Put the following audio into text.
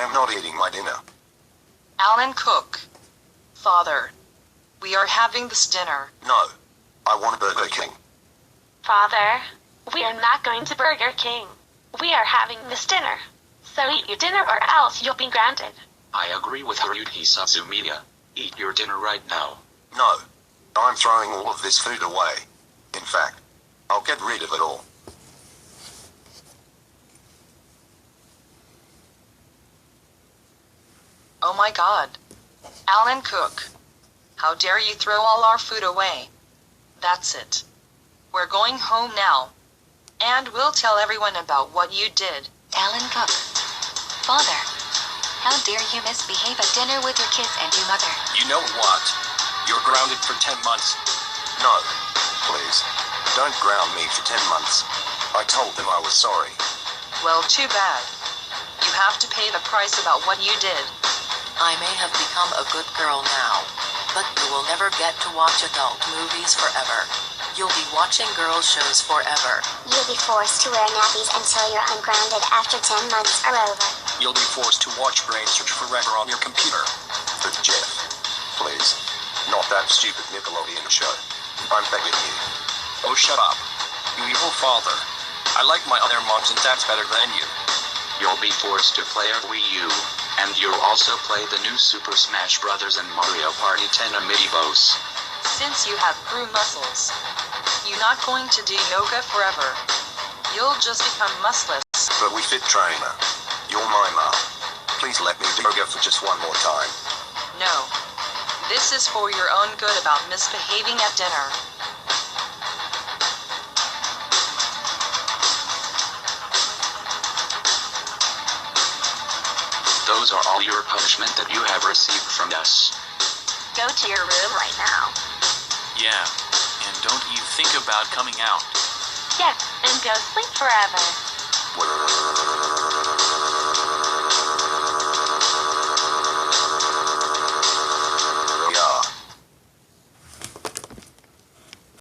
I'm not eating my dinner. Alan Cook. Father, we are having this dinner. No. I want a Burger King. Father, we are not going to Burger King. We are having this dinner. So eat your dinner or else you'll be grounded. I agree with Haruhi Suzumiya. Eat your dinner right now. No. I'm throwing all of this food away. In fact, I'll get rid of it all. Oh my God. Alan Cook. How dare you throw all our food away? That's it. We're going home now. And we'll tell everyone about what you did. Alan Cook. Father, how dare you misbehave at dinner with your kids and your mother? You know what? You're grounded for 10 months. No. Please. Don't ground me for 10 months. I told them I was sorry. Well, too bad. You have to pay the price about what you did. I may have become a good girl now, but you will never get to watch adult movies forever. You'll be watching girls' shows forever. You'll be forced to wear nappies until you're ungrounded after 10 months are over. You'll be forced to watch Brain Search forever on your computer. But Jeff, please. Not that stupid Nickelodeon show. I'm begging you. Oh, shut up. You evil father. I like my other moms and dads better than you. You'll be forced to play a Wii U, and you'll also play the new Super Smash Bros. And Mario Party 10 Amiibos. Since you have crew muscles, you're not going to do yoga forever. You'll just become muscless. But we fit trainer. You're my mom. Please let me do yoga for just one more time. No. This is for your own good about misbehaving at dinner. Those are all your punishment that you have received from us. Go to your room right now. Yeah, and don't you think about coming out. Yes, and go sleep forever. Word.